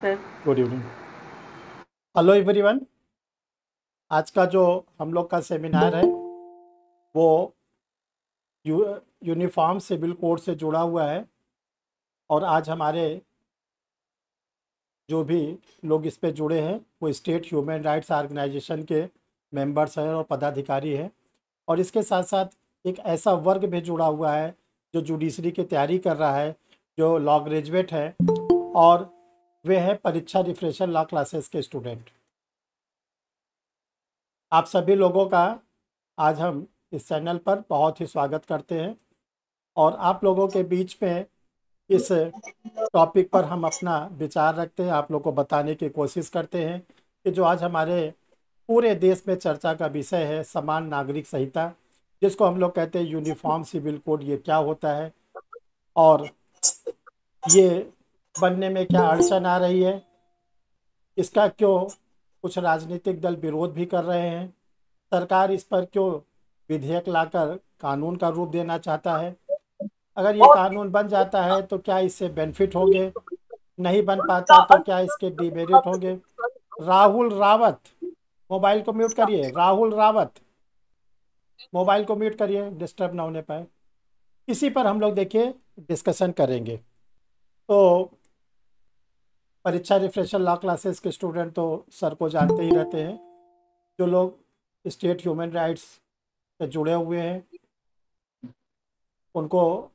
Sir. Good evening. Hello everyone. आज का जो हम लोग का सेमिनार है वो यू, यूनिफॉर्म सिविल कोड से जुड़ा हुआ है। और आज हमारे जो भी लोग इस पे जुड़े हैं वो स्टेट ह्यूमन राइट्स ऑर्गेनाइजेशन के मेंबर्स हैं और पदाधिकारी हैं। और इसके साथ साथ एक ऐसा वर्ग भी जुड़ा हुआ है जो जुडिशरी की तैयारी कर रहा है, जो लॉ ग्रेजुएट है, और वे हैं परीक्षा रिफ्रेशर लॉ क्लासेस के स्टूडेंट। आप सभी लोगों का आज हम इस चैनल पर बहुत ही स्वागत करते हैं। और आप लोगों के बीच में इस टॉपिक पर हम अपना विचार रखते हैं, आप लोग को बताने की कोशिश करते हैं कि जो आज हमारे पूरे देश में चर्चा का विषय है समान नागरिक संहिता, जिसको हम लोग कहते हैं यूनिफॉर्म सिविल कोड, ये क्या होता है और ये बनने में क्या अड़चन आ रही है, इसका क्यों कुछ राजनीतिक दल विरोध भी कर रहे हैं, सरकार इस पर क्यों विधेयक लाकर कानून का रूप देना चाहता है, अगर ये कानून बन जाता है तो क्या इससे बेनिफिट होंगे, नहीं बन पाता तो क्या इसके डिमेरिट होंगे। राहुल रावत, मोबाइल को म्यूट करिए। राहुल रावत, मोबाइल को म्यूट करिए, डिस्टर्ब ना होने पाए। इसी पर हम लोग देखिए डिस्कशन करेंगे। तो परीक्षा रिफ्रेशर लॉ क्लासेस के स्टूडेंट तो सर को जानते ही रहते हैं। जो लोग स्टेट ह्यूमन राइट्स से जुड़े हुए हैं उनको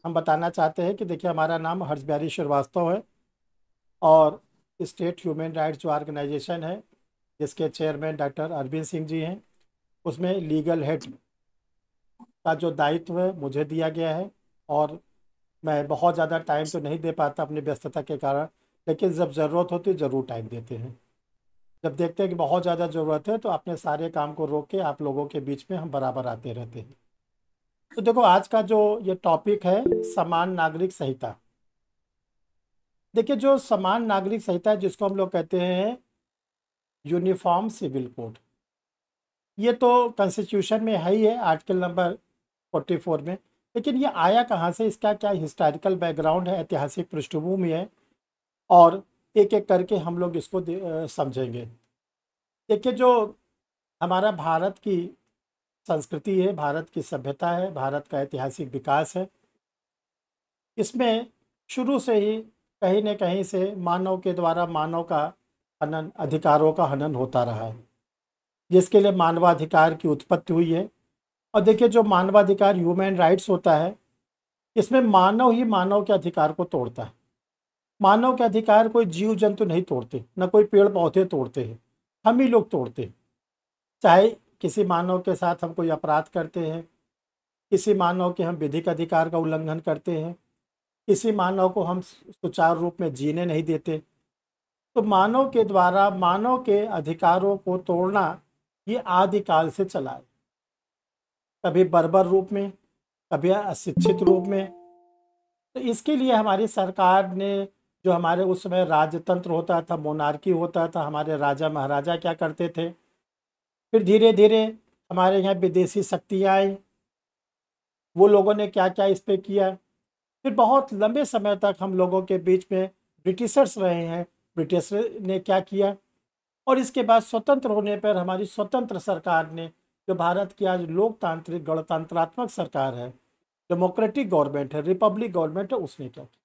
हम बताना चाहते हैं कि देखिए हमारा नाम हर्षबिहारी श्रीवास्तव है और स्टेट ह्यूमन राइट्स जो ऑर्गेनाइजेशन है जिसके चेयरमैन डॉक्टर अरविंद सिंह जी हैं, उसमें लीगल हेड का जो दायित्व है मुझे दिया गया है। और मैं बहुत ज़्यादा टाइम तो नहीं दे पाता अपनी व्यस्तता के कारण, लेकिन जब ज़रूरत होती है ज़रूर टाइम देते हैं। जब देखते हैं कि बहुत ज़्यादा ज़रूरत है तो अपने सारे काम को रोक के आप लोगों के बीच में हम बराबर आते रहते हैं। तो देखो आज का जो ये टॉपिक है समान नागरिक संहिता। देखिए जो समान नागरिक संहिता है जिसको हम लोग कहते हैं यूनिफॉर्म सिविल कोड, ये तो कॉन्स्टिट्यूशन में है ही है, आर्टिकल नंबर 44 में। लेकिन ये आया कहाँ से, इसका क्या हिस्टोरिकल बैकग्राउंड है, ऐतिहासिक पृष्ठभूमि है, और एक एक करके हम लोग इसको समझेंगे। देखिए जो हमारा भारत की संस्कृति है, भारत की सभ्यता है, भारत का ऐतिहासिक विकास है, इसमें शुरू से ही कहीं न कहीं से मानव के द्वारा मानव का हनन, अधिकारों का हनन होता रहा है, जिसके लिए मानवाधिकार की उत्पत्ति हुई है। और देखिए जो मानवाधिकार ह्यूमन राइट्स होता है, इसमें मानव ही मानव के अधिकार को तोड़ता है। मानव के अधिकार कोई जीव जंतु नहीं तोड़ते, न कोई पेड़ पौधे तोड़ते हैं, हम ही लोग तोड़ते हैं। चाहे किसी मानव के साथ हम कोई अपराध करते हैं, किसी मानव के हम विधिक अधिकार का उल्लंघन करते हैं, किसी मानव को हम सुचारू रूप में जीने नहीं देते, तो मानव के द्वारा मानव के अधिकारों को तोड़ना ये आदिकाल से चला है। कभी बर्बर रूप में, कभी अशिक्षित रूप में। तो इसके लिए हमारी सरकार ने, जो हमारे उस समय राजतंत्र होता था, मोनार्की होता था, हमारे राजा महाराजा क्या करते थे, फिर धीरे धीरे हमारे यहाँ विदेशी शक्तियाँ आई, वो लोगों ने क्या क्या इस पे किया। फिर बहुत लंबे समय तक हम लोगों के बीच में ब्रिटिशर्स रहे हैं, ब्रिटिश ने क्या किया। और इसके बाद स्वतंत्र होने पर हमारी स्वतंत्र सरकार ने, जो भारत की आज लोकतांत्रिक गणतंत्रात्मक सरकार है, डेमोक्रेटिक गवर्नमेंट है, रिपब्लिक गवर्नमेंट है, उसने क्या किया,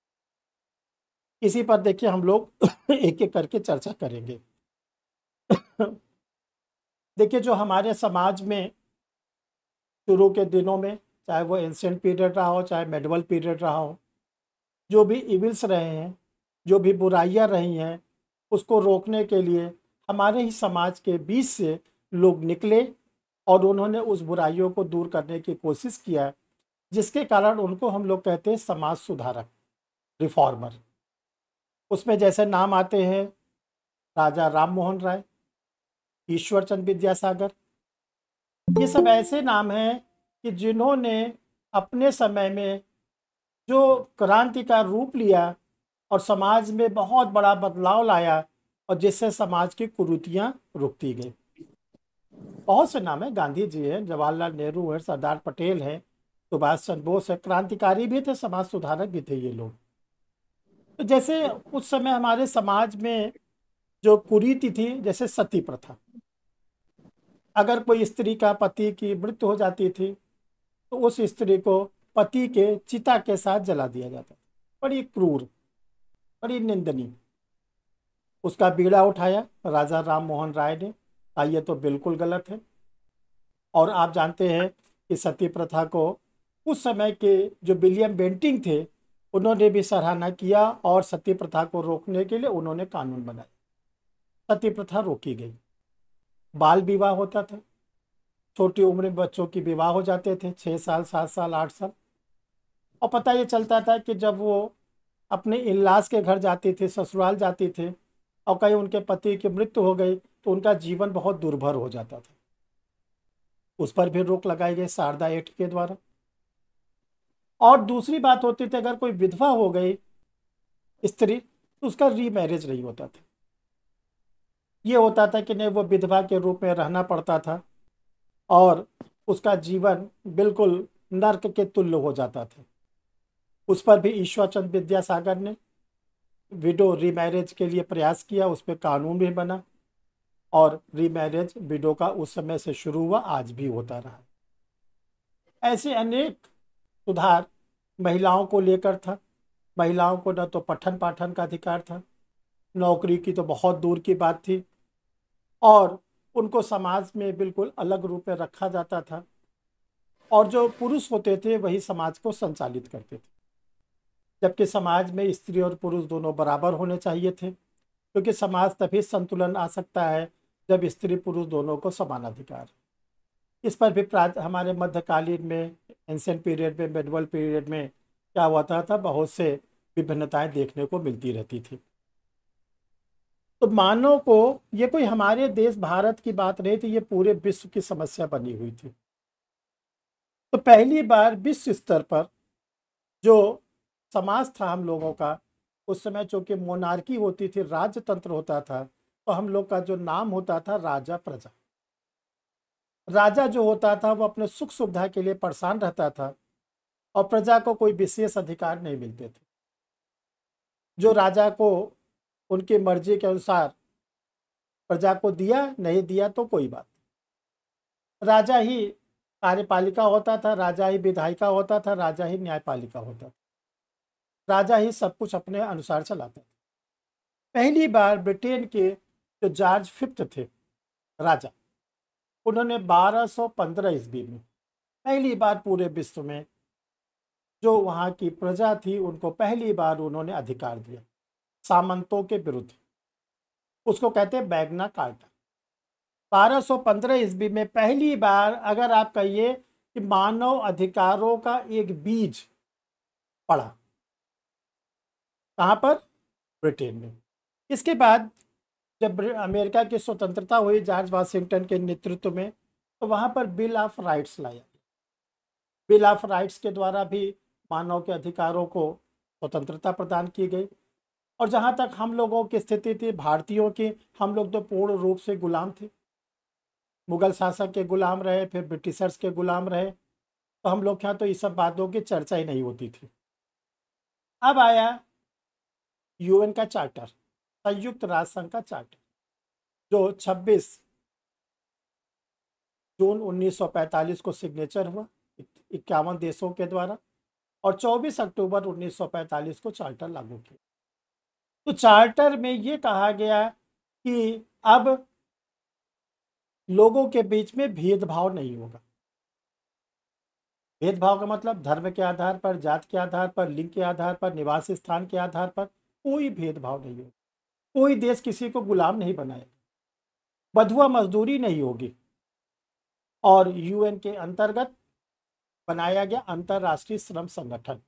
इसी पर देखिए हम लोग एक एक करके चर्चा करेंगे। देखिए जो हमारे समाज में शुरू के दिनों में, चाहे वो एंशिएंट पीरियड रहा हो चाहे मेडिवल पीरियड रहा हो, जो भी इविल्स रहे हैं, जो भी बुराइयां रही हैं, उसको रोकने के लिए हमारे ही समाज के बीच से लोग निकले और उन्होंने उस बुराइयों को दूर करने की कोशिश किया, जिसके कारण उनको हम लोग कहते हैं समाज सुधारक, रिफॉर्मर। उसमें जैसे नाम आते हैं राजा राम मोहन राय, ईश्वर चंद्र विद्यासागर, ये सब ऐसे नाम हैं कि जिन्होंने अपने समय में जो क्रांति का रूप लिया और समाज में बहुत बड़ा बदलाव लाया, और जिससे समाज की कुरीतियां रुकती गई। बहुत से नाम हैं, गांधी जी हैं, जवाहरलाल नेहरू हैं, सरदार पटेल हैं, सुभाष चंद्र बोस है, क्रांतिकारी भी थे, समाज सुधारक भी थे ये लोग। तो जैसे उस समय हमारे समाज में जो कुरीति थी, जैसे सती प्रथा, अगर कोई स्त्री का पति की मृत्यु हो जाती थी तो उस स्त्री को पति के चिता के साथ जला दिया जाता था। बड़ी क्रूर, बड़ी निंदनीय। उसका बीड़ा उठाया राजा राम मोहन राय ने, ये तो बिल्कुल गलत है। और आप जानते हैं कि सती प्रथा को उस समय के जो विलियम बेंटिंग थे, उन्होंने भी सराहना किया और सती प्रथा को रोकने के लिए उन्होंने कानून बनाया। सती प्रथा रोकी गई। बाल विवाह होता था, छोटी उम्र में बच्चों की विवाह हो जाते थे, 6 साल 7 साल 8 साल। और पता ये चलता था कि जब वो अपने इनलाज के घर जाती थी, ससुराल जाती थी, और कहीं उनके पति की मृत्यु हो गई तो उनका जीवन बहुत दुर्भर हो जाता था। उस पर भी रोक लगाई गई शारदा एक्ट के द्वारा। और दूसरी बात होती थी, अगर कोई विधवा हो गई स्त्री तो उसका रीमैरिज नहीं होता था। ये होता था कि नहीं, वो विधवा के रूप में रहना पड़ता था और उसका जीवन बिल्कुल नर्क के तुल्य हो जाता था। उस पर भी ईश्वर चंद्र विद्यासागर ने विडो रीमैरिज के लिए प्रयास किया, उस पर कानून भी बना और रीमैरिज विडो का उस समय से शुरू हुआ, आज भी होता रहा। ऐसे अनेक सुधार महिलाओं को लेकर था। महिलाओं को न तो पठन पाठन का अधिकार था, नौकरी की तो बहुत दूर की बात थी, और उनको समाज में बिल्कुल अलग रूप में रखा जाता था। और जो पुरुष होते थे वही समाज को संचालित करते थे, जबकि समाज में स्त्री और पुरुष दोनों बराबर होने चाहिए थे, क्योंकि समाज तभी संतुलन आ सकता है जब स्त्री पुरुष दोनों को समान अधिकार है। इस पर भी हमारे मध्यकालीन में, एंशिएंट पीरियड में, मेडिवल पीरियड में क्या होता था, बहुत से विभिन्नताएं देखने को मिलती रहती थी। तो मानव को, ये कोई हमारे देश भारत की बात नहीं थी, ये पूरे विश्व की समस्या बनी हुई थी। तो पहली बार विश्व स्तर पर जो समाज था हम लोगों का, उस समय चूंकि मोनार्की होती थी, राज्य तंत्र होता था, तो हम लोग का जो नाम होता था राजा प्रजा। राजा जो होता था वो अपने सुख सुविधा के लिए परेशान रहता था और प्रजा को कोई विशेष अधिकार नहीं मिलते थे। जो राजा को उनकी मर्जी के अनुसार प्रजा को दिया, नहीं दिया तो कोई बात। राजा ही कार्यपालिका होता था, राजा ही विधायिका होता था, राजा ही न्यायपालिका होता था। राजा ही सब कुछ अपने अनुसार चलाता था। पहली बार ब्रिटेन के जो जॉर्ज फिफ्थ थे राजा, उन्होंने 1215 ईस्वी में पहली बार पूरे विश्व में जो वहाँ की प्रजा थी उनको पहली बार उन्होंने अधिकार दिया, सामंतों के विरुद्ध। उसको कहते हैं मैग्ना कार्टा। 1215 ईस्वी में पहली बार, अगर आप कहिए कि मानव अधिकारों का एक बीज पड़ा। कहाँ पर? ब्रिटेन में। इसके बाद जब अमेरिका की स्वतंत्रता हुई जॉर्ज वाशिंगटन के नेतृत्व में, तो वहाँ पर बिल ऑफ राइट्स लाया। बिल ऑफ राइट्स के द्वारा भी मानव के अधिकारों को स्वतंत्रता प्रदान की गई। और जहाँ तक हम लोगों की स्थिति थी भारतीयों की, हम लोग तो पूर्ण रूप से गुलाम थे। मुगल शासक के गुलाम रहे, फिर ब्रिटिशर्स के गुलाम रहे, तो हम लोग के यहाँ तो इस सब बातों की चर्चा ही नहीं होती थी। अब आया यूएन का चार्टर, संयुक्त राष्ट्र संघ का चार्टर, जो 26 जून 1945 को सिग्नेचर हुआ 51 देशों के द्वारा, और 24 अक्टूबर 1945 को चार्टर लागू किया। तो चार्टर में ये कहा गया कि अब लोगों के बीच में भेदभाव नहीं होगा। भेदभाव का मतलब धर्म के आधार पर, जात के आधार पर, लिंग के आधार पर, निवास स्थान के आधार पर कोई भेदभाव नहीं होगा। कोई देश किसी को गुलाम नहीं बनाएगा, बंधुआ मजदूरी नहीं होगी। और यूएन के अंतर्गत बनाया गया अंतर्राष्ट्रीय श्रम संगठन,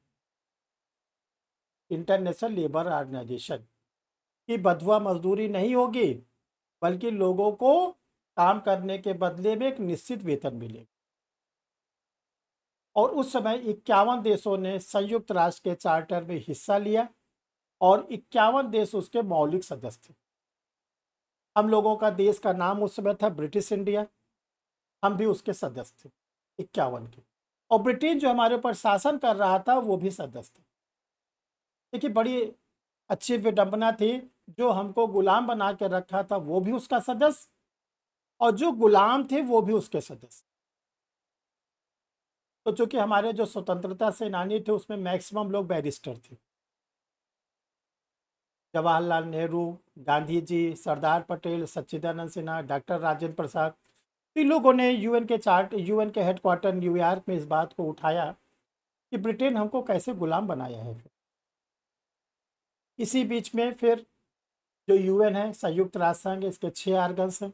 इंटरनेशनल लेबर ऑर्गेनाइजेशन, की बंधुआ मजदूरी नहीं होगी, बल्कि लोगों को काम करने के बदले में एक निश्चित वेतन मिलेगा। और उस समय 51 देशों ने संयुक्त राष्ट्र के चार्टर में हिस्सा लिया और 51 देश उसके मौलिक सदस्य थे। हम लोगों का देश का नाम उस समय था ब्रिटिश इंडिया, हम भी उसके सदस्य थे 51 के। और ब्रिटेन जो हमारे ऊपर शासन कर रहा था वो भी सदस्य थे। देखिए, बड़ी अच्छी विडंबना थी, जो हमको गुलाम बना के रखा था वो भी उसका सदस्य और जो गुलाम थे वो भी उसके सदस्य। तो चूंकि हमारे जो स्वतंत्रता सेनानी थे उसमें मैक्सिमम लोग बैरिस्टर थे, जवाहरलाल नेहरू, गांधी जी, सरदार पटेल, सच्चिदानंद सिन्हा, डॉक्टर राजेंद्र प्रसाद, इन लोगों ने यूएन के हेडक्वार्टर न्यूयॉर्क में इस बात को उठाया कि ब्रिटेन हमको कैसे गुलाम बनाया है। इसी बीच में फिर जो यूएन है, संयुक्त राष्ट्र संघ, इसके 6 आर्गन्स हैं।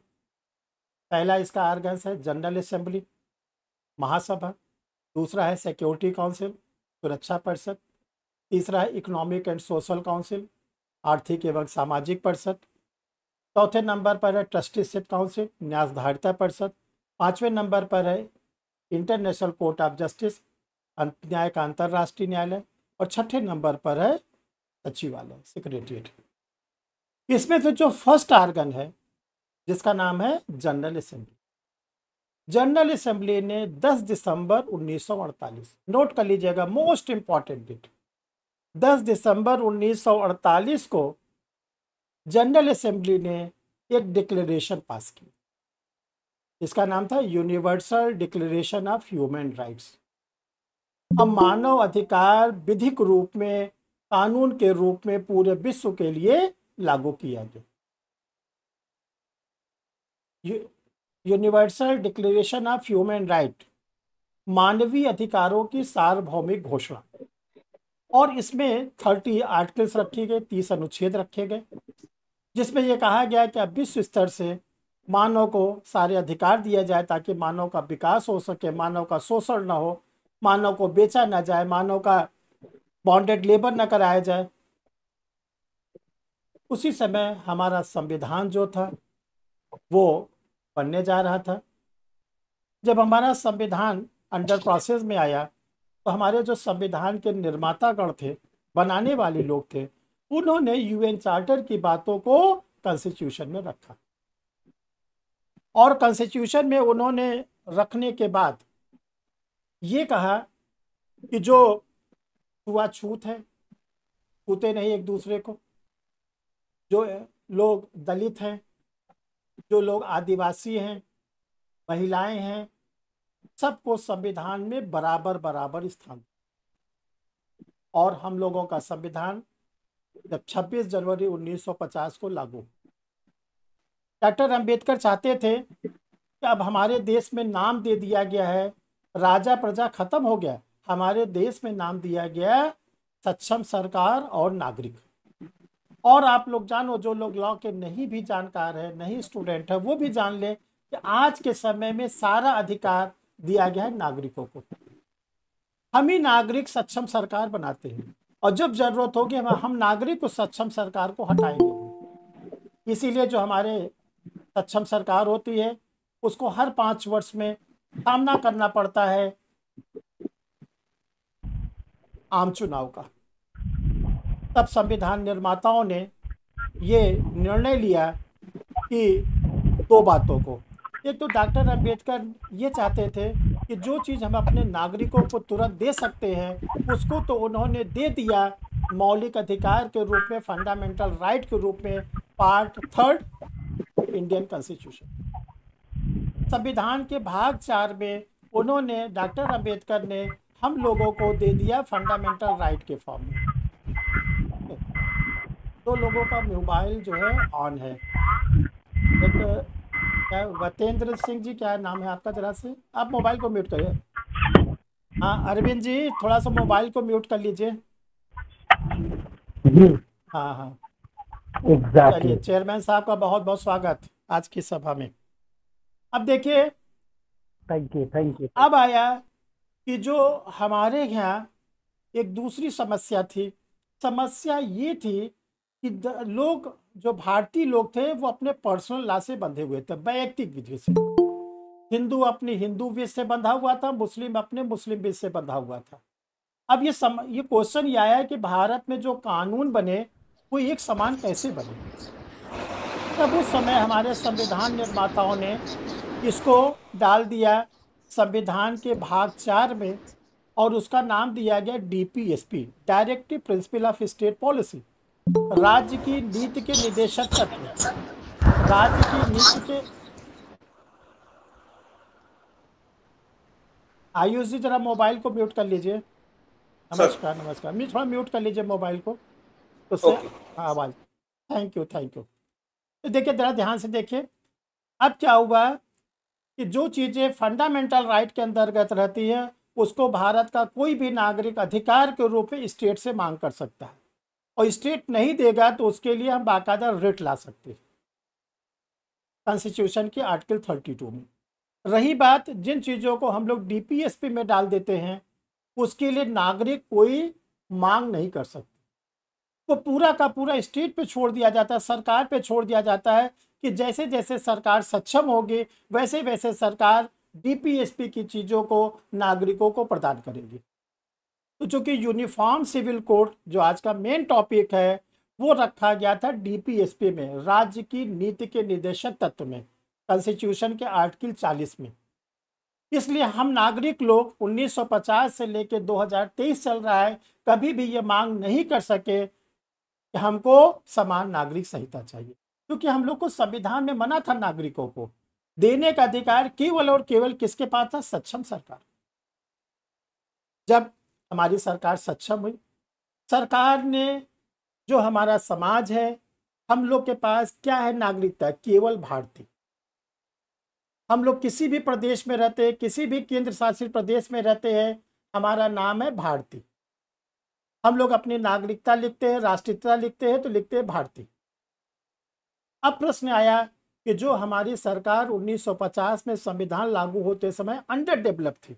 पहला इसका आर्गन्स है जनरल असेंबली, महासभा। दूसरा है सिक्योरिटी काउंसिल, सुरक्षा परिषद। तीसरा है इकोनॉमिक एंड सोशल काउंसिल, आर्थिक एवं सामाजिक परिषद। चौथे नंबर पर है ट्रस्टीशिप काउंसिल, न्यायधारिता परिषद। 5वें नंबर पर है इंटरनेशनल कोर्ट ऑफ जस्टिस, न्याय का अंतर्राष्ट्रीय न्यायालय। और 6ठे नंबर पर है सचिवालय, सेक्रेटरीट। इसमें से जो फर्स्ट आर्गन है जिसका नाम है जनरल असेंबली, जनरल असेंबली ने 10 दिसंबर 1948, नोट कर लीजिएगा, मोस्ट इंपॉर्टेंट डेट, 10 दिसंबर 1948 को जनरल असेंबली ने एक डिक्लेरेशन पास की। इसका नाम था universal declaration of human rights. अब मानव अधिकार विधिक रूप में, कानून के रूप में पूरे विश्व के लिए लागू किया गया। Universal declaration of human right, मानवीय अधिकारों की सार्वभौमिक घोषणा। और इसमें 30 आर्टिकल्स रखे गए, 30 अनुच्छेद रखे गए, जिसमें यह कहा गया कि अब विश्व स्तर से मानव को सारे अधिकार दिया जाए ताकि मानव का विकास हो सके, मानव का शोषण न हो, मानव को बेचा न जाए, मानव का बॉन्डेड लेबर न कराया जाए। उसी समय हमारा संविधान जो था वो बनने जा रहा था। जब हमारा संविधान अंडर प्रोसेस में आया तो हमारे जो संविधान के निर्मातागण थे, बनाने वाले लोग थे, उन्होंने यूएन चार्टर की बातों को कॉन्स्टिट्यूशन में रखा। और कॉन्स्टिट्यूशन में उन्होंने रखने के बाद ये कहा कि जो छुआछूत है, छूते नहीं एक दूसरे को, जो लोग दलित हैं, जो लोग आदिवासी हैं, महिलाएं हैं, सबको संविधान में बराबर बराबर स्थान। और हम लोगों का संविधान जब 26 जनवरी 1950 को लागू, डॉक्टर अंबेडकर चाहते थे कि अब हमारे देश में नाम दे दिया गया है, राजा प्रजा खत्म हो गया, हमारे देश में नाम दिया गया सक्षम सरकार और नागरिक। और आप लोग जानो, जो लोग लॉ के नहीं भी जानकार है, नहीं स्टूडेंट है, वो भी जान ले कि आज के समय में सारा अधिकार दिया गया है नागरिकों को। हम ही नागरिक सक्षम सरकार बनाते हैं और जब जरूरत होगी हम नागरिक उस सक्षम सरकार को हटाएंगे। इसीलिए जो हमारे सक्षम सरकार होती है उसको हर 5 वर्ष में सामना करना पड़ता है आम चुनाव का। तब संविधान निर्माताओं ने ये निर्णय लिया कि 2 बातों को, एक तो डॉक्टर अंबेडकर ये चाहते थे कि जो चीज़ हम अपने नागरिकों को तुरंत दे सकते हैं उसको तो उन्होंने दे दिया मौलिक अधिकार के रूप में, फंडामेंटल राइट के रूप में, पार्ट 3 इंडियन कॉन्स्टिट्यूशन। संविधान के भाग 4 में उन्होंने, डॉक्टर अंबेडकर ने हम लोगों को दे दिया फंडामेंटल राइट के फॉर्म में। तो लोगों का मोबाइल जो है ऑन है। एक क्या, वतेंद्र सिंह जी क्या नाम है आपका, जरा से आप मोबाइल को म्यूट करिए। हाँ अरविंद जी, थोड़ा सा मोबाइल को म्यूट कर लीजिए। हाँ हाँ चलिए, चेयरमैन साहब का बहुत बहुत स्वागत आज की सभा में। अब देखिए, थैंक यू। अब आया कि जो हमारे यहाँ एक दूसरी समस्या थी। समस्या ये थी कि लोग, जो भारतीय लोग थे, वो अपने पर्सनल लॉ से बंधे हुए थे, वैयक्तिक विधि से। हिंदू अपनी हिंदू विधि से बंधा हुआ था, मुस्लिम अपने मुस्लिम विधि से बंधा हुआ था। अब ये क्वेश्चन ये आया कि भारत में जो कानून बने वो एक समान कैसे बने। तब उस समय हमारे संविधान निर्माताओं ने इसको डाल दिया संविधान के भाग 4 में और उसका नाम दिया गया DPSP, directive principle of state policy. राज्य की नीति के निदेशक तत्व, राज्य की नीति के, आयुष जी जरा मोबाइल को म्यूट कर लीजिए। सर। नमस्कार नमस्कार, मैं थोड़ा म्यूट कर लीजिए मोबाइल को, उससे ओके। आवाज़। Thank you thank you. तो देखिए जरा ध्यान से देखिए, अब क्या हुआ कि जो चीज़ें फंडामेंटल राइट के अंतर्गत रहती है उसको भारत का कोई भी नागरिक अधिकार के रूप में स्टेट से मांग कर सकता है, और स्टेट नहीं देगा तो उसके लिए हम बाकायदा रिट ला सकते हैं कॉन्स्टिट्यूशन के आर्टिकल 32 में। रही बात जिन चीज़ों को हम लोग डीपीएसपी में डाल देते हैं उसके लिए नागरिक कोई मांग नहीं कर सकते, वो पूरा का पूरा स्टेट पे छोड़ दिया जाता है, सरकार पे छोड़ दिया जाता है कि जैसे जैसे सरकार सक्षम होगी वैसे वैसे सरकार डीपीएसपी की चीज़ों को नागरिकों को प्रदान करेगी। तो चूंकि यूनिफॉर्म सिविल कोड जो आज का मेन टॉपिक है वो रखा गया था डीपीएसपी में, राज्य की नीति के निदेशक तत्व में, कॉन्स्टिट्यूशन के आर्टिकल 40 में। इसलिए हम नागरिक लोग 1950 से लेकर 2023 चल रहा है, कभी भी ये मांग नहीं कर सके कि हमको समान नागरिक संहिता चाहिए, क्योंकि हम लोग को संविधान में मना था नागरिकों को देने का अधिकार केवल और केवल किसके पास था? सक्षम सरकार। जब हमारी सरकार सक्षम हुई, सरकार ने जो हमारा समाज है, हम लोग के पास क्या है? नागरिकता केवल भारतीय। हम लोग किसी भी प्रदेश में रहते हैं, किसी भी केंद्र शासित प्रदेश में रहते हैं, हमारा नाम है भारतीय। हम लोग अपनी नागरिकता लिखते हैं, राष्ट्रीयता लिखते हैं तो लिखते हैं भारतीय। अब प्रश्न आया कि जो हमारी सरकार 1950 में संविधान लागू होते समय अंडर डेवलप थी,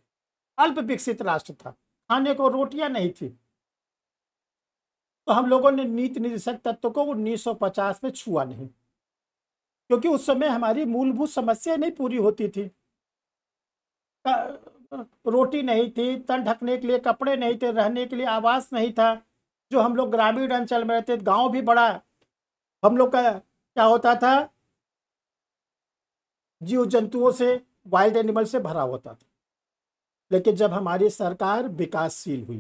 अल्प विकसित राष्ट्र था, खाने को रोटियां नहीं थी, तो हम लोगों ने नीति निदेशक तत्व को 1950 में छुआ नहीं, क्योंकि उस समय हमारी मूलभूत समस्या नहीं पूरी होती थी। रोटी नहीं थी, तन ढकने के लिए कपड़े नहीं थे, रहने के लिए आवास नहीं था। जो हम लोग ग्रामीण अंचल में रहते, गांव भी बड़ा, हम लोग का क्या होता था? जीव जंतुओं से, वाइल्ड एनिमल से भरा होता था। लेकिन जब हमारी सरकार विकासशील हुई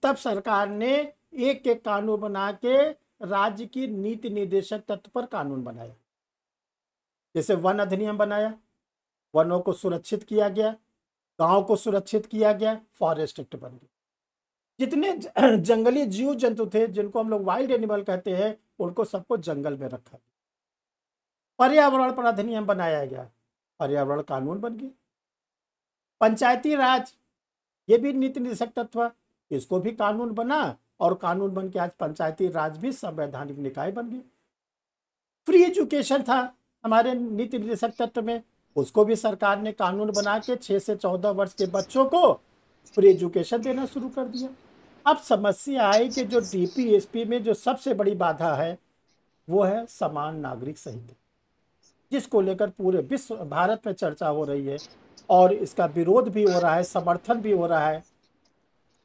तब सरकार ने एक एक कानून बना के राज्य की नीति निदेशक तत्व पर कानून बनाया। जैसे वन अधिनियम बनाया, वनों को सुरक्षित किया गया, गांव को सुरक्षित किया गया, फॉरेस्ट एक्ट बन गया। जितने जंगली जीव जंतु थे जिनको हम लोग वाइल्ड एनिमल कहते हैं, उनको सबको जंगल में रखा गया। पर्यावरण पर अधिनियम बनाया गया, पर्यावरण कानून बन गया। पंचायती राज, ये भी नीति निदेशक तत्व, इसको भी कानून बना, और कानून बन के आज पंचायती राज भी संवैधानिक निकाय बन गई। फ्री एजुकेशन था हमारे नीति निदेशक तत्व में, उसको भी सरकार ने कानून बना के 6 से 14 वर्ष के बच्चों को फ्री एजुकेशन देना शुरू कर दिया। अब समस्या आई कि जो डीपीएसपी में जो सबसे बड़ी बाधा है वो है समान नागरिक संहिता, जिसको लेकर पूरे विश्व भारत में चर्चा हो रही है, और इसका विरोध भी हो रहा है, समर्थन भी हो रहा है।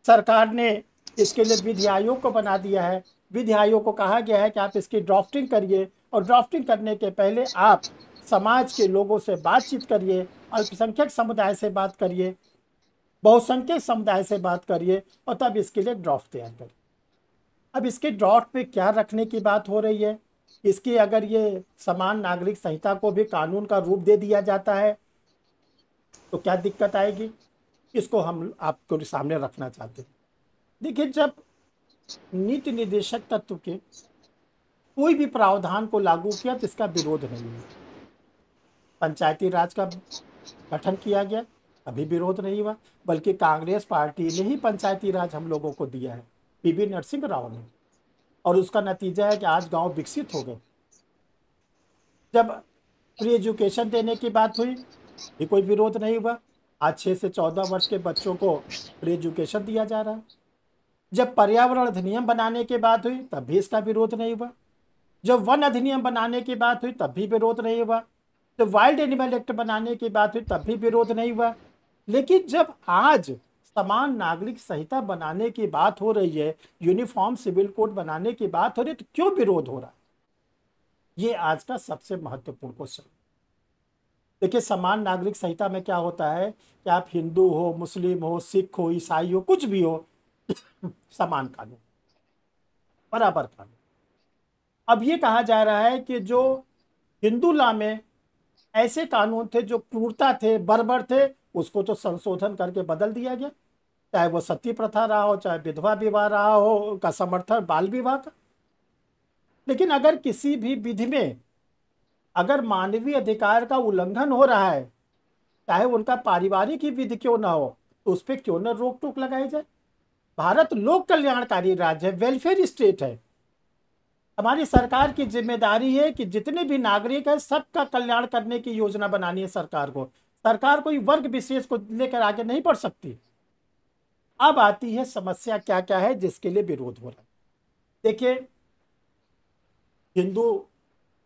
सरकार ने इसके लिए विधि आयोग को बना दिया है। विधि आयोग को कहा गया है कि आप इसकी ड्राफ्टिंग करिए, और ड्राफ्टिंग करने के पहले आप समाज के लोगों से बातचीत करिए, अल्पसंख्यक समुदाय से बात करिए, बहुसंख्यक समुदाय से बात करिए, और तब इसके लिए ड्राफ्ट तैयार करिए। अब इसके ड्राफ्ट में क्या रखने की बात हो रही है? इसकी अगर ये समान नागरिक संहिता को भी कानून का रूप दे दिया जाता है तो क्या दिक्कत आएगी? इसको हम आपको सामने रखना चाहते हैं। देखिए, जब नीति निदेशक तत्व के कोई भी प्रावधान को लागू किया तो इसका विरोध नहीं हुआ। पंचायती राज का गठन किया गया, अभी विरोध नहीं हुआ, बल्कि कांग्रेस पार्टी ने ही पंचायती राज हम लोगों को दिया है, पीवी नरसिंह राव ने, और उसका नतीजा है कि आज गांव विकसित हो गए। जब फ्री एजुकेशन देने की बात हुई भी कोई विरोध नहीं हुआ, आज 6 से 14 वर्ष के बच्चों को फ्री एजुकेशन दिया जा रहा है। जब पर्यावरण अधिनियम बनाने की बात हुई तब भी इसका विरोध नहीं हुआ। जब वन अधिनियम बनाने की बात हुई तब भी विरोध नहीं हुआ। जब वाइल्ड एनिमल एक्ट बनाने की बात हुई तब भी विरोध नहीं हुआ। लेकिन जब आज समान नागरिक संहिता बनाने की बात हो रही है, यूनिफॉर्म सिविल कोड बनाने की बात हो रही है, तो क्यों विरोध हो रहा है? ये आज का सबसे महत्वपूर्ण क्वेश्चन। देखिए, समान नागरिक संहिता में क्या होता है कि आप हिंदू हो, मुस्लिम हो, सिख हो, ईसाई हो, कुछ भी हो, समान कानून। बराबर कानून। अब ये कहा जा रहा है कि जो हिंदू लॉ में ऐसे कानून थे जो क्रूरता थे, बर्बर थे, उसको तो संशोधन करके बदल दिया गया। चाहे वो सती प्रथा रहा हो, चाहे विधवा विवाह रहा हो का समर्थन, बाल विवाह का। लेकिन अगर किसी भी विधि में अगर मानवीय अधिकार का उल्लंघन हो रहा है, चाहे उनका पारिवारिक ही विधि क्यों ना हो, तो उस पर क्यों ना रोक टोक लगाई जाए। भारत लोक कल्याणकारी राज्य है, वेलफेयर स्टेट है। हमारी सरकार की जिम्मेदारी है कि जितने भी नागरिक हैं सबका कल्याण करने की योजना बनानी है सरकार को। सरकार कोई वर्ग विशेष को लेकर आगे नहीं बढ़ सकती। अब आती है समस्या क्या क्या है जिसके लिए विरोध हो रहा है। देखिए, हिंदू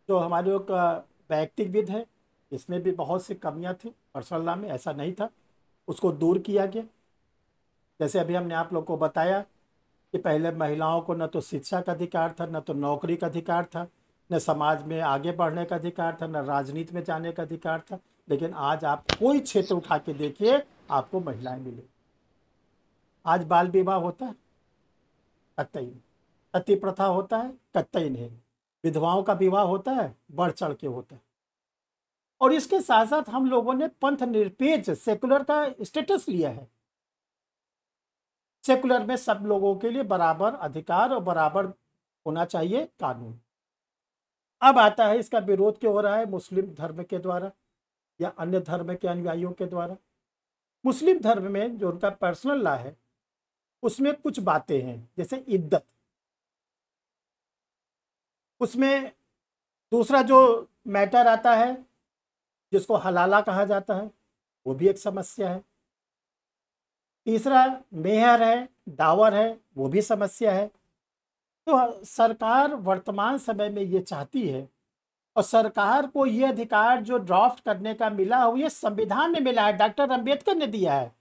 जो हमारे लोग का वैयक्तिक विध है, इसमें भी बहुत सी कमियां थी। पर्सनल लॉ में ऐसा नहीं था, उसको दूर किया गया। जैसे अभी हमने आप लोग को बताया कि पहले महिलाओं को न तो शिक्षा का अधिकार था, न तो नौकरी का अधिकार था, न समाज में आगे बढ़ने का अधिकार था, न राजनीति में जाने का अधिकार था। लेकिन आज आप कोई क्षेत्र उठा के देखिए, आपको महिलाएं मिले। आज बाल विवाह होता है? कतई नहीं। सती प्रथा होता है? कतई नहीं। विधवाओं का विवाह होता है? बढ़ चढ़ के होता है। और इसके साथ साथ हम लोगों ने पंथ निरपेक्ष सेकुलर का स्टेटस लिया है। सेकुलर में सब लोगों के लिए बराबर अधिकार और बराबर होना चाहिए कानून। अब आता है इसका विरोध क्यों हो रहा है मुस्लिम धर्म के द्वारा या अन्य धर्म के अनुयायियों के द्वारा। मुस्लिम धर्म में जो उनका पर्सनल लॉ है उसमें कुछ बातें हैं, जैसे इद्दत। उसमें दूसरा जो मैटर आता है जिसको हलाला कहा जाता है, वो भी एक समस्या है। तीसरा मेहर है, डावर है, वो भी समस्या है। तो सरकार वर्तमान समय में ये चाहती है, और सरकार को ये अधिकार जो ड्राफ्ट करने का मिला हो ये संविधान में मिला है, डॉक्टर अंबेडकर ने दिया है।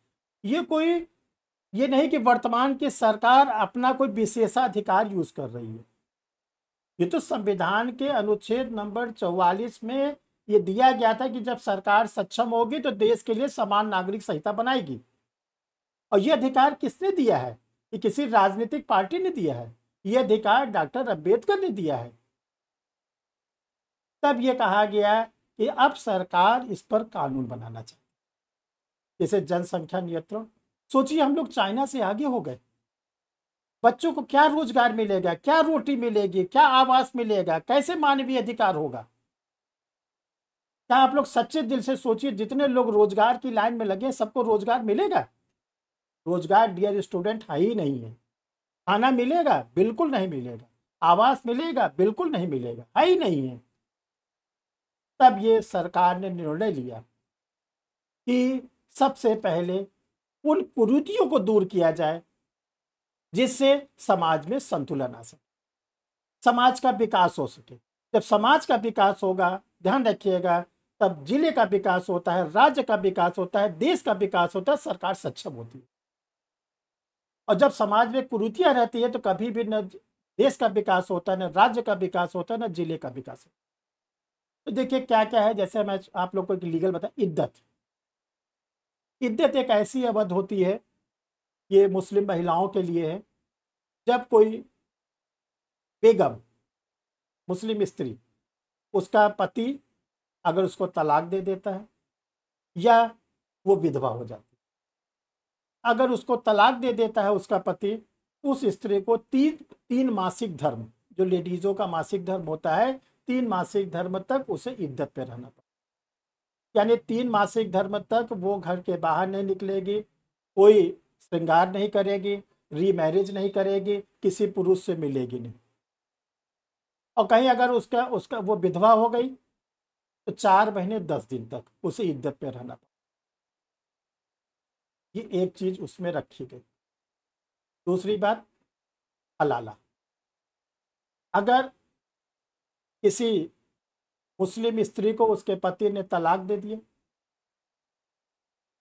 ये नहीं कि वर्तमान की सरकार अपना कोई विशेषाधिकार यूज कर रही है। ये तो संविधान के अनुच्छेद नंबर 44 में ये दिया गया था कि जब सरकार सक्षम होगी तो देश के लिए समान नागरिक संहिता बनाएगी। और ये अधिकार किसने दिया है? ये किसी राजनीतिक पार्टी ने दिया है, ये अधिकार डॉक्टर अंबेडकर ने दिया है। तब ये कहा गया कि अब सरकार इस पर कानून बनाना चाहिए, जैसे जनसंख्या नियंत्रण। सोचिए, हम लोग चाइना से आगे हो गए। बच्चों को क्या रोजगार मिलेगा, क्या रोटी मिलेगी, क्या आवास मिलेगा, कैसे मानवीय अधिकार होगा? क्या आप लोग सच्चे दिल से सोचिए, जितने लोग रोजगार की लाइन में लगे सबको रोजगार मिलेगा? रोजगार डियर स्टूडेंट है ही नहीं है। खाना मिलेगा? बिल्कुल नहीं मिलेगा। आवास मिलेगा? बिल्कुल नहीं मिलेगा, है ही नहीं है। तब ये सरकार ने निर्णय लिया कि सबसे पहले उन कुरीतियों को दूर किया जाए जिससे समाज में संतुलन आ सके, समाज का विकास हो सके। जब समाज का विकास होगा, ध्यान रखिएगा, तब जिले का विकास होता है, राज्य का विकास होता है, देश का विकास होता है, सरकार सक्षम होती है। और जब समाज में कुरीतियां रहती है तो कभी भी न देश का विकास होता है, न राज्य का विकास होता है, न जिले का विकास होता है। तो देखिए क्या क्या है, जैसे मैं आप लोग को एक लीगल बता, इद्दत। इद्दत एक ऐसी अवधि होती है, ये मुस्लिम महिलाओं के लिए है। जब कोई बेगम, मुस्लिम स्त्री, उसका पति अगर उसको तलाक दे देता है या वो विधवा हो जाती है, अगर उसको तलाक दे देता है उसका पति, उस स्त्री को तीन मासिक धर्म, जो लेडीजों का मासिक धर्म होता है, 3 मासिक धर्म तक उसे इद्दत पे रहना पड़ता। यानी 3 मासिक धर्म तक वो घर के बाहर नहीं निकलेगी, कोई श्रृंगार नहीं करेगी, रीमैरिज नहीं करेगी, किसी पुरुष से मिलेगी नहीं। और कहीं अगर उसका उसका वो विधवा हो गई तो 4 महीने 10 दिन तक उसे इद्दत पे रहना पड़ा। ये एक चीज उसमें रखी गई। दूसरी बात, हलाला। अगर किसी मुस्लिम स्त्री को उसके पति ने तलाक दे दिया,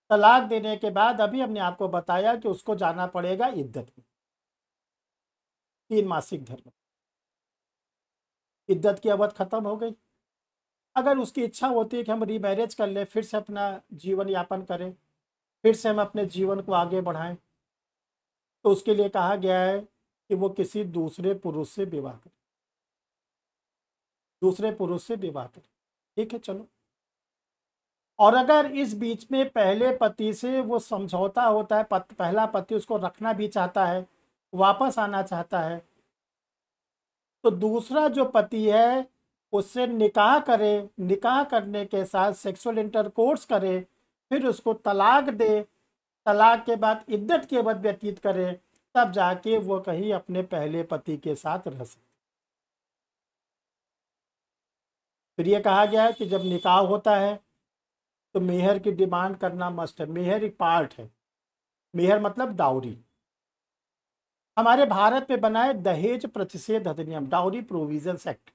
तलाक देने के बाद अभी हमने आपको बताया कि उसको जाना पड़ेगा इद्दत में, 3 मासिक धर्म। इद्दत की अवधि खत्म हो गई। अगर उसकी इच्छा होती है कि हम रीमैरिज कर लें, फिर से अपना जीवन यापन करें, फिर से हम अपने जीवन को आगे बढ़ाएं, तो उसके लिए कहा गया है कि वो किसी दूसरे पुरुष से विवाह करे, दूसरे पुरुष से विवाह करे। ठीक है, चलो। और अगर इस बीच में पहले पति से वो समझौता होता है, पहला पति उसको रखना भी चाहता है, वापस आना चाहता है, तो दूसरा जो पति है उससे निकाह करे, निकाह करने के साथ सेक्सुअल इंटरकोर्स करे, फिर उसको तलाक दे, तलाक के बाद इद्दत के बाद व्यतीत करे, तब जाके वो कहीं अपने पहले पति के साथ रह सकते। फिर ये कहा गया है कि जब निकाह होता है तो मेहर की डिमांड करना मस्ट है। मेहर एक पार्ट है। मेहर मतलब डाउरी। हमारे भारत में बना है दहेज प्रतिषेध अधिनियम, डाउरी प्रोविजंस एक्ट।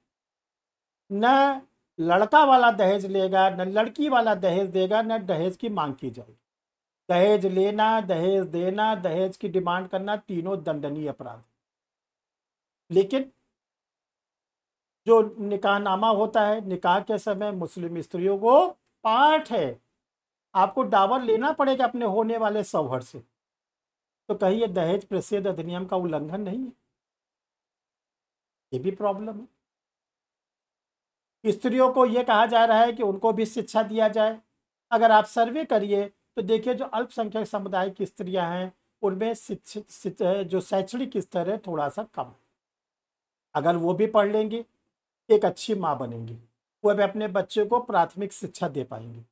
न लड़का वाला दहेज लेगा, न लड़की वाला दहेज देगा, न दहेज की मांग की जाएगी। दहेज लेना, दहेज देना, दहेज की डिमांड करना, तीनों दंडनीय अपराध। लेकिन जो निकाहनामा होता है, निकाह के समय मुस्लिम स्त्रियों को पाठ है, आपको डावर लेना पड़ेगा अपने होने वाले शौहर से। तो कहीं ये दहेज प्रतिषेध अधिनियम का उल्लंघन नहीं है? ये भी प्रॉब्लम है। स्त्रियों को ये कहा जा रहा है कि उनको भी शिक्षा दिया जाए। अगर आप सर्वे करिए तो देखिए जो अल्पसंख्यक समुदाय की स्त्रियां हैं उनमें शिक्षित जो शैक्षणिक स्तर है थोड़ा सा कम है। अगर वो भी पढ़ लेंगी, एक अच्छी माँ बनेंगी, वो भी अपने बच्चे को प्राथमिक शिक्षा दे पाएंगी।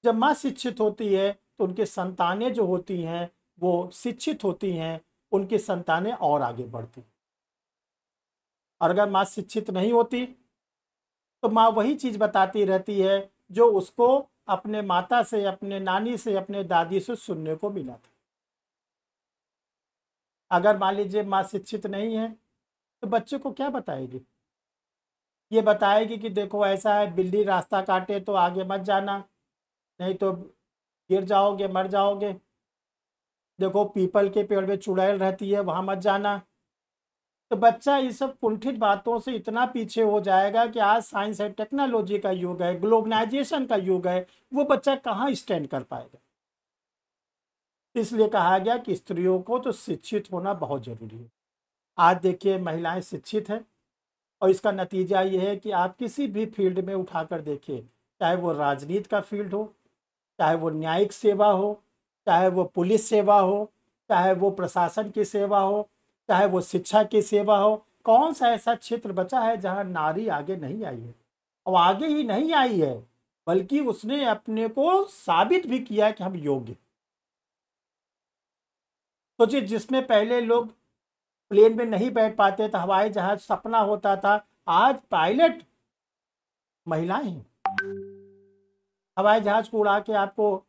जब माँ शिक्षित होती है तो उनकी संतानें जो होती हैं वो शिक्षित होती हैं, उनकी संतानें और आगे बढ़ती। और अगर माँ शिक्षित नहीं होती तो माँ वही चीज़ बताती रहती है जो उसको अपने माता से, अपने नानी से, अपने दादी से सुनने को मिला था। अगर मान लीजिए माँ शिक्षित नहीं है तो बच्चे को क्या बताएगी? ये बताएगी कि देखो ऐसा है, बिल्ली रास्ता काटे तो आगे मत जाना, नहीं तो गिर जाओगे, मर जाओगे। देखो पीपल के पेड़ में चुड़ैल रहती है, वहां मत जाना। तो बच्चा इस सब कुंठित बातों से इतना पीछे हो जाएगा कि आज साइंस एंड टेक्नोलॉजी का युग है, ग्लोबलाइजेशन का युग है, वो बच्चा कहाँ स्टैंड कर पाएगा। इसलिए कहा गया कि स्त्रियों को तो शिक्षित होना बहुत जरूरी है। आज देखिए महिलाएं शिक्षित हैं और इसका नतीजा ये है कि आप किसी भी फील्ड में उठाकर देखिए, चाहे वो राजनीति का फील्ड हो, चाहे वो न्यायिक सेवा हो, चाहे वो पुलिस सेवा हो, चाहे वो प्रशासन की सेवा हो, चाहे वो शिक्षा की सेवा हो, कौन सा ऐसा क्षेत्र बचा है जहां नारी आगे नहीं आई है? और आगे ही नहीं आई है बल्कि उसने अपने को साबित भी किया कि हम योग्य। सोचिए, जिसमें पहले लोग प्लेन में नहीं बैठ पाते थे, हवाई जहाज सपना होता था, आज पायलट महिलाएं हैं। हवाई जहाज को उड़ा के आपको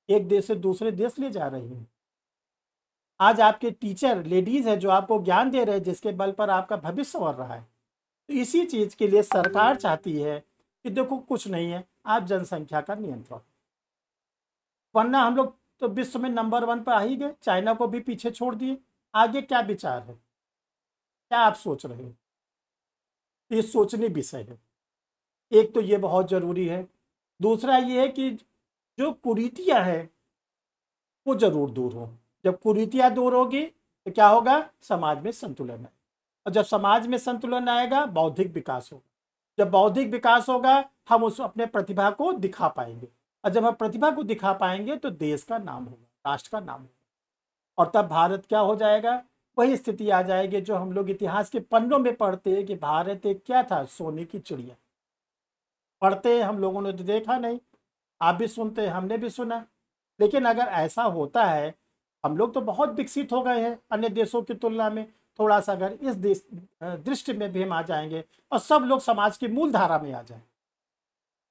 एक देश से दूसरे देश ले जा रही हैं। आज आपके टीचर लेडीज है जो आपको ज्ञान दे रहे हैं, जिसके बल पर आपका भविष्य संवर रहा है। तो इसी चीज के लिए सरकार चाहती है कि देखो कुछ नहीं है, आप जनसंख्या का नियंत्रण, वरना हम लोग तो विश्व में नंबर 1 पर आ ही गए, चाइना को भी पीछे छोड़ दिए। आगे क्या विचार है, क्या आप सोच रहे हो? ये सोचने विषय है। एक तो ये बहुत जरूरी है। दूसरा ये है कि जो कुरीतियां हैं वो जरूर दूर हो। जब कुरीतियां दूर होगी तो क्या होगा? समाज में संतुलन आएगा। और जब समाज में संतुलन आएगा, बौद्धिक विकास होगा। जब बौद्धिक विकास होगा, हम उस अपने प्रतिभा को दिखा पाएंगे। और जब हम प्रतिभा को दिखा पाएंगे तो देश का नाम होगा, राष्ट्र का नाम होगा। और तब भारत क्या हो जाएगा? वही स्थिति आ जाएगी जो हम लोग इतिहास के पन्नों में पढ़ते हैं कि भारत एक क्या था? सोने की चिड़िया। पढ़ते हैं, हम लोगों ने तो देखा नहीं, आप भी सुनते हैं, हमने भी सुना। लेकिन अगर ऐसा होता है, हम लोग तो बहुत विकसित हो गए हैं अन्य देशों की तुलना में, थोड़ा सा अगर इस देश दृष्टि में भी हम आ जाएंगे और सब लोग समाज की मूल धारा में आ जाए,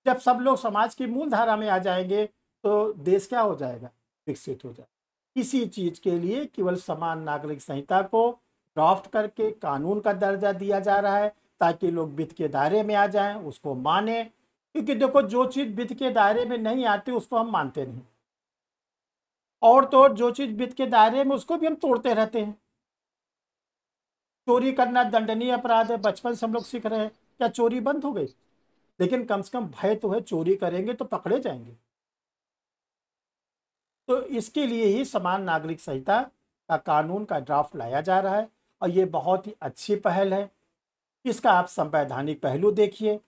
जब सब लोग समाज की मूल धारा में आ जाएंगे तो देश क्या हो जाएगा? विकसित हो जाएगा। इसी चीज के लिए केवल समान नागरिक संहिता को ड्राफ्ट करके कानून का दर्जा दिया जा रहा है, ताकि लोग वित्त के दायरे में आ जाएं, उसको माने। क्योंकि देखो, जो चीज वित्त के दायरे में नहीं आती उसको हम मानते नहीं, और तो और जो चीज वित्त के दायरे में उसको भी हम तोड़ते रहते हैं। चोरी करना दंडनीय अपराध है, बचपन से हम लोग सीख रहे हैं। क्या चोरी बंद हो गई? लेकिन कम से कम भय तो है, चोरी करेंगे तो पकड़े जाएंगे। तो इसके लिए ही समान नागरिक संहिता का कानून का ड्राफ्ट लाया जा रहा है। और ये बहुत ही अच्छी पहल है। इसका आप संवैधानिक पहलू देखिए,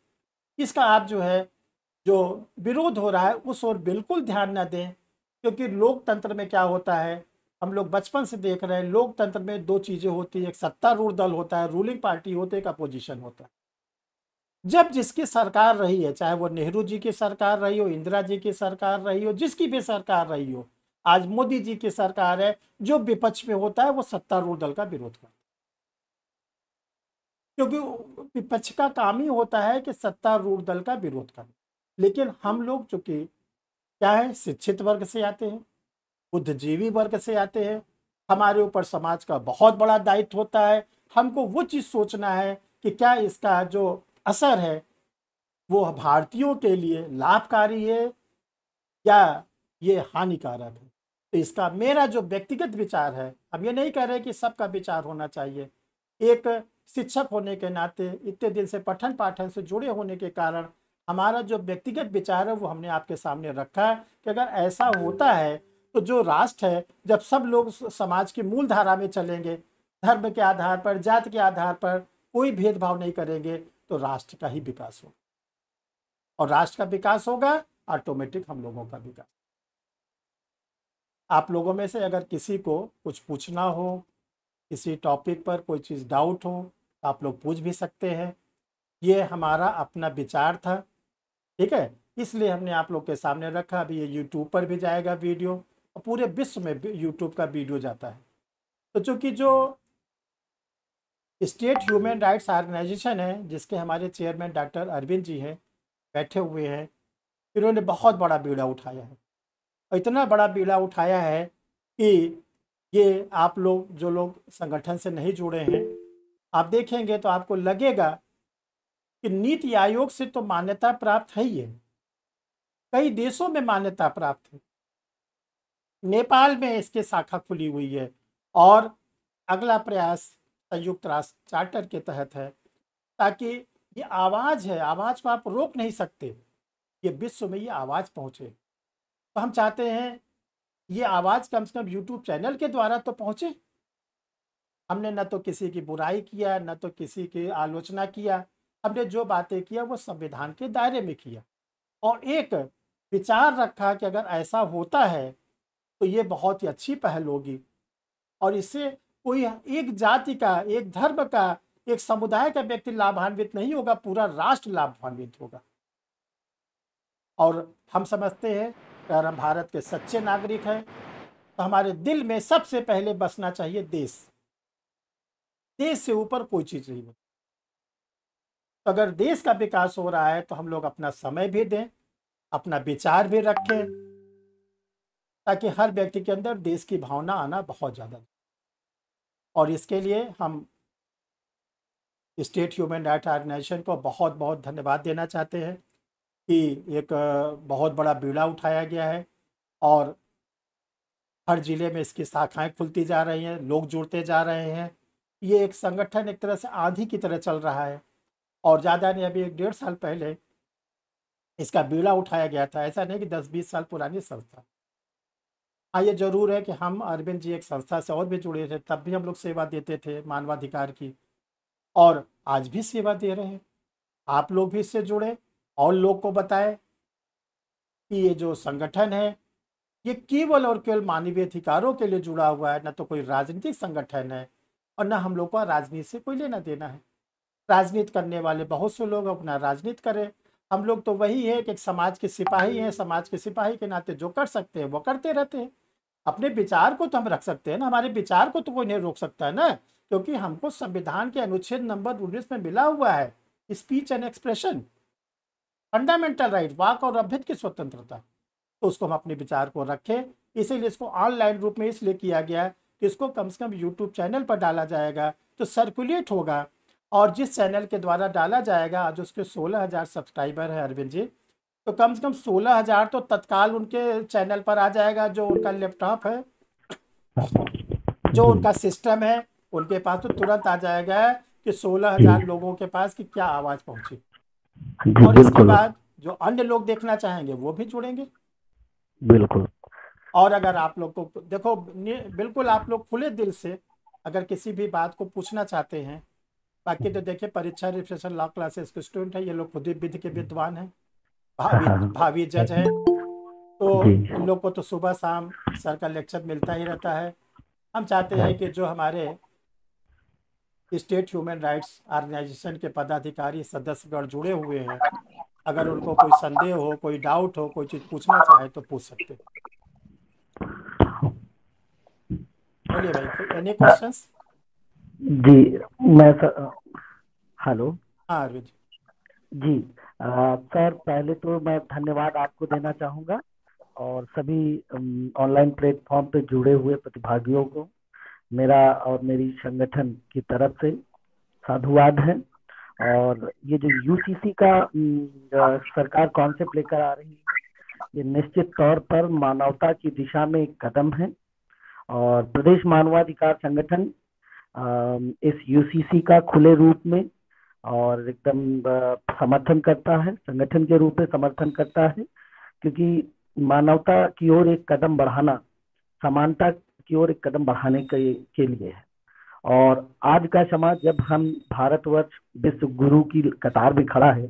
इसका आप जो है जो विरोध हो रहा है उस ओर बिल्कुल ध्यान न दें, क्योंकि लोकतंत्र में क्या होता है, हम लोग बचपन से देख रहे हैं, लोकतंत्र में दो चीज़ें होती है, एक सत्तारूढ़ दल होता है, रूलिंग पार्टी होती है, एक अपोजिशन होता है। जब जिसकी सरकार रही है, चाहे वो नेहरू जी की सरकार रही हो, इंदिरा जी की सरकार रही हो, जिसकी भी सरकार रही हो, आज मोदी जी की सरकार है, जो विपक्ष में होता है वो सत्तारूढ़ दल का विरोध करता है, क्योंकि विपक्ष का काम ही होता है कि सत्तारूढ़ दल का विरोध करना। लेकिन हम लोग चूंकि क्या है, शिक्षित वर्ग से आते हैं, बुद्धिजीवी वर्ग से आते हैं, हमारे ऊपर समाज का बहुत बड़ा दायित्व होता है। हमको वो चीज़ सोचना है कि क्या इसका जो असर है वो भारतीयों के लिए लाभकारी है या ये हानिकारक है। तो इसका मेरा जो व्यक्तिगत विचार है, हम ये नहीं कह रहे कि सबका विचार होना चाहिए, एक शिक्षक होने के नाते, इतने दिन से पठन पाठन से जुड़े होने के कारण हमारा जो व्यक्तिगत विचार है वो हमने आपके सामने रखा है कि अगर ऐसा होता है तो जो राष्ट्र है, जब सब लोग समाज की मूल धारा में चलेंगे, धर्म के आधार पर, जाति के आधार पर कोई भेदभाव नहीं करेंगे, तो राष्ट्र का ही विकास होगा, और राष्ट्र का विकास होगा ऑटोमेटिक हम लोगों का विकास। आप लोगों में से अगर किसी को कुछ पूछना हो, किसी टॉपिक पर कोई चीज़ डाउट हो, तो आप लोग पूछ भी सकते हैं। ये हमारा अपना विचार था, ठीक है, इसलिए हमने आप लोग के सामने रखा। अभी ये यूट्यूब पर भी जाएगा वीडियो, और पूरे विश्व में यूट्यूब का वीडियो जाता है। तो चूँकि जो स्टेट ह्यूमन राइट्स ऑर्गेनाइजेशन है, जिसके हमारे चेयरमैन डॉक्टर अरविंद जी हैं, बैठे हुए हैं, इन्होंने बहुत बड़ा बीड़ा उठाया है, और इतना बड़ा बीड़ा उठाया है कि ये आप लोग जो लोग संगठन से नहीं जुड़े हैं, आप देखेंगे तो आपको लगेगा कि नीति आयोग से तो मान्यता प्राप्त है ही है, कई देशों में मान्यता प्राप्त है, नेपाल में इसके शाखा खुली हुई है, और अगला प्रयास संयुक्त राष्ट्र चार्टर के तहत है, ताकि ये आवाज़ है, आवाज़ को आप रोक नहीं सकते, ये विश्व में ये आवाज़ पहुँचे। तो हम चाहते हैं ये आवाज़ कम से कम यूट्यूब चैनल के द्वारा तो पहुँचे। हमने न तो किसी की बुराई किया, न तो किसी की आलोचना किया, हमने जो बातें किया वो संविधान के दायरे में किया, और एक विचार रखा कि अगर ऐसा होता है तो ये बहुत ही अच्छी पहल होगी, और इससे कोई एक जाति का, एक धर्म का, एक समुदाय का व्यक्ति लाभान्वित नहीं होगा, पूरा राष्ट्र लाभान्वित होगा। और हम समझते हैं कि अगर हम भारत के सच्चे नागरिक हैं तो हमारे दिल में सबसे पहले बसना चाहिए देश। देश से ऊपर कोई चीज़ नहीं होती। तो अगर देश का विकास हो रहा है तो हम लोग अपना समय भी दें, अपना विचार भी रखें, ताकि हर व्यक्ति के अंदर देश की भावना आना बहुत ज़्यादा। और इसके लिए हम स्टेट ह्यूमन राइट ऑर्गेनाइजेशन को बहुत बहुत धन्यवाद देना चाहते हैं कि एक बहुत बड़ा बीड़ा उठाया गया है, और हर ज़िले में इसकी शाखाएं खुलती जा रही हैं, लोग जुड़ते जा रहे हैं। ये एक संगठन एक तरह से आंधी की तरह चल रहा है, और ज़्यादा नहीं, अभी 1-1.5 साल पहले इसका बीड़ा उठाया गया था, ऐसा नहीं कि 10-20 साल पुरानी संस्था। हाँ, ये जरूर है कि हम अरविंद जी एक संस्था से और भी जुड़े थे, तब भी हम लोग सेवा देते थे मानवाधिकार की, और आज भी सेवा दे रहे हैं। आप लोग भी इससे जुड़े और लोग को बताएं कि ये जो संगठन है ये केवल और केवल मानवीय अधिकारों के लिए जुड़ा हुआ है, न तो कोई राजनीतिक संगठन है, और न हम लोग को राजनीति से कोई लेना देना है। राजनीति करने वाले बहुत से लोग अपना राजनीति करें, हम लोग तो वही है कि एक समाज के सिपाही हैं, समाज के सिपाही के नाते जो कर सकते हैं वो करते रहते हैं। अपने विचार को तो हम रख सकते हैं ना, हमारे विचार को तो कोई नहीं रोक सकता है ना, क्योंकि हमको संविधान के अनुच्छेद नंबर 19 में मिला हुआ है speech and expression, fundamental right, वाक और अभ्युदय की स्वतंत्रता। तो उसको हम अपने विचार को रखें, इसीलिए इसको ऑनलाइन रूप में इसलिए किया गया कि इसको कम से कम यूट्यूब चैनल पर डाला जाएगा तो सर्कुलेट होगा, और जिस चैनल के द्वारा डाला जाएगा, आज उसके 16,000 सब्सक्राइबर है अरविंद जी, तो कम से कम 16,000 तो तत्काल उनके चैनल पर आ जाएगा, जो उनका लैपटॉप है, जो उनका सिस्टम है, उनके पास तो तुरंत आ जाएगा कि 16,000 लोगों के पास की क्या आवाज़ पहुंची। और इसके बाद जो अन्य लोग देखना चाहेंगे वो भी जुड़ेंगे। बिल्कुल। और अगर आप लोग को देखो, बिल्कुल आप लोग खुले दिल से अगर किसी भी बात को पूछना चाहते हैं। बाकी तो देखिए, परीक्षा रिफ्रेशर लॉ क्लासेस के स्टूडेंट है, ये लोग खुद ही विधि के विद्वान हैं, भावी हाँ भावी जज हैं। जी। तो इन लोग को तो सुबह शाम सर का लेक्चर मिलता ही रहता है। हम चाहते हैं कि जो हमारे स्टेट ह्यूमन राइट्स ऑर्गेनाइजेशन के पदाधिकारी सदस्यगण जुड़े हुए हैं, अगर उनको कोई संदेह हो, कोई डाउट हो, कोई चीज़ पूछना चाहे तो पूछ सकते हैं। बोलिए भाई, कोई एनी क्वेश्चंस? जी मैं हेलो। हाँ अरविंद। जी सर, पहले तो मैं धन्यवाद आपको देना चाहूँगा और सभी ऑनलाइन प्लेटफॉर्म पे जुड़े हुए प्रतिभागियों को मेरा और मेरी संगठन की तरफ से साधुवाद है। और ये जो यूसीसी का सरकार कॉन्सेप्ट लेकर आ रही है, ये निश्चित तौर पर मानवता की दिशा में एक कदम है। और प्रदेश मानवाधिकार संगठन इस यूसीसी का खुले रूप में और एकदम समर्थन करता है, संगठन के रूप में समर्थन करता है, क्योंकि मानवता की ओर एक कदम बढ़ाना, समानता की ओर एक कदम बढ़ाने के लिए है। और आज का समाज, जब हम भारतवर्ष विश्व गुरु की कतार में खड़ा है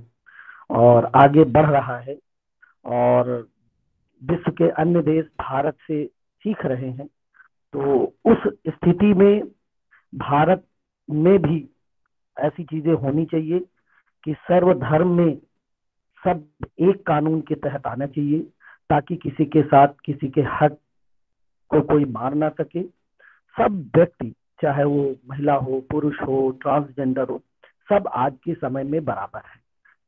और आगे बढ़ रहा है और विश्व के अन्य देश भारत से सीख रहे हैं, तो उस स्थिति में भारत में भी ऐसी चीजें होनी चाहिए कि सर्वधर्म में सब एक कानून के तहत आना चाहिए, ताकि किसी के साथ किसी के हक को कोई मार ना सके। सब व्यक्ति, चाहे वो महिला हो, पुरुष हो, ट्रांसजेंडर हो, सब आज के समय में बराबर है।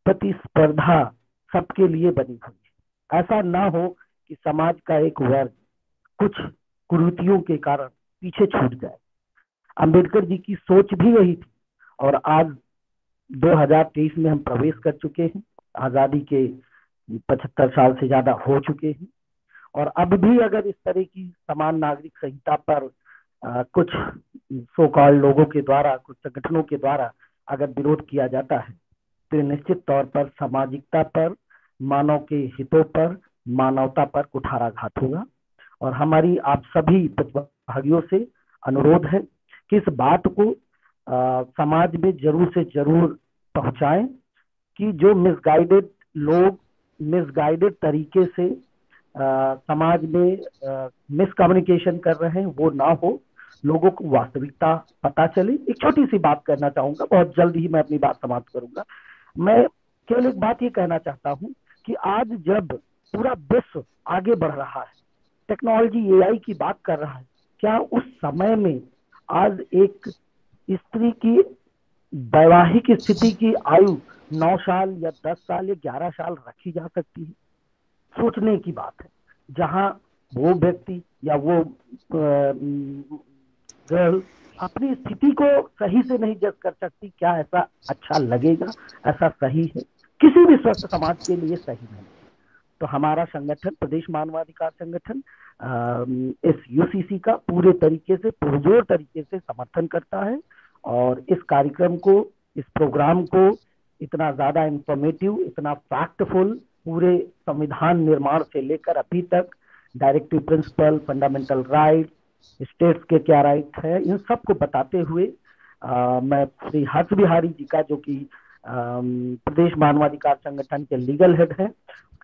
प्रतिस्पर्धा सबके लिए बनी हुई है। ऐसा ना हो कि समाज का एक वर्ग कुछ कुरीतियों के कारण पीछे छूट जाए। अंबेडकर जी की सोच भी वही थी। और आज 2023 में हम प्रवेश कर चुके हैं, आजादी के 75 साल से ज्यादा हो चुके हैं। और अब भी अगर इस तरह की समान नागरिक संहिता पर कुछ सो कॉल्ड लोगों के द्वारा, कुछ संगठनों के द्वारा अगर विरोध किया जाता है, तो निश्चित तौर पर सामाजिकता पर, मानव के हितों पर, मानवता पर कुठाराघात होगा। और हमारी आप सभी प्रतिभागियों से अनुरोध है कि इस बात को समाज में जरूर से जरूर पहुंचाएं कि जो मिसगाइडेड लोग मिसगाइडेड तरीके से समाज में मिसकम्युनिकेशन कर रहे हैं, वो ना हो, लोगों को वास्तविकता पता चले। एक छोटी सी बात करना चाहूंगा, बहुत जल्द ही मैं अपनी बात समाप्त करूंगा। मैं केवल एक बात ये कहना चाहता हूं कि आज जब पूरा विश्व आगे बढ़ रहा है, टेक्नोलॉजी एआई की बात कर रहा है, क्या उस समय में आज एक स्त्री की वैवाहिक स्थिति की आयु 9 साल या 10 साल या 11 साल रखी जा सकती है? सोचने की बात है। जहां वो व्यक्ति या वो गर्ल अपनी स्थिति को सही से नहीं जज कर सकती, क्या ऐसा अच्छा लगेगा? ऐसा सही है? किसी भी स्वस्थ समाज के लिए सही नहीं। तो हमारा संगठन, प्रदेश मानवाधिकार संगठन, इस यूसीसी का पूरे तरीके से, पुरजोर तरीके से समर्थन करता है। और इस कार्यक्रम को, इस प्रोग्राम को इतना ज्यादा इंफॉर्मेटिव, इतना फैक्टफुल, पूरे संविधान निर्माण से लेकर अभी तक directive principle, fundamental right, states के क्या राइट है, इन सब को बताते हुए मैं श्री हर्ष बिहारी जी का, जो कि प्रदेश मानवाधिकार संगठन के लीगल हेड है,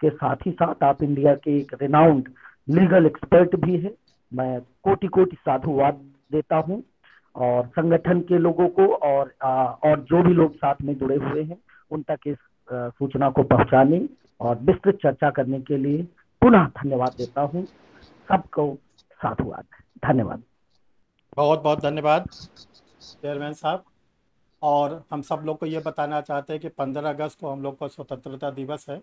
के साथ ही साथ आप इंडिया के एक रिनाउंड लीगल एक्सपर्ट भी है, मैं कोटि कोटि साधुवाद देता हूं। और संगठन के लोगों को और जो भी लोग साथ में जुड़े हुए हैं, उन तक इस सूचना को पहुंचाने और विस्तृत चर्चा करने के लिए पुनः धन्यवाद देता हूं। सबको साधुवाद, धन्यवाद। बहुत बहुत धन्यवाद चेयरमैन साहब। और हम सब लोग को ये बताना चाहते हैं कि 15 अगस्त को हम लोग का स्वतंत्रता दिवस है।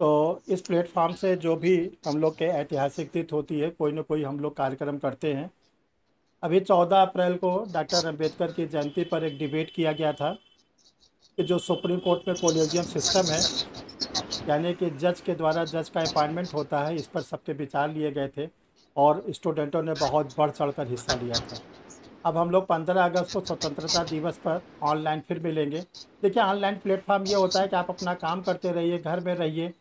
तो इस प्लेटफॉर्म से जो भी हम लोग के ऐतिहासिक तिथि होती है, कोई ना कोई हम लोग कार्यक्रम करते हैं। अभी 14 अप्रैल को डॉक्टर अंबेडकर की जयंती पर एक डिबेट किया गया था कि जो सुप्रीम कोर्ट में कोलेजियम सिस्टम है, यानी कि जज के द्वारा जज का अपॉइंटमेंट होता है, इस पर सबके विचार लिए गए थे और स्टूडेंटों ने बहुत बढ़ चढ़कर हिस्सा लिया था। अब हम लोग 15 अगस्त को स्वतंत्रता दिवस पर ऑनलाइन फिर मिलेंगे। देखिए, ऑनलाइन प्लेटफॉर्म ये होता है कि आप अपना काम करते रहिए, घर में रहिए।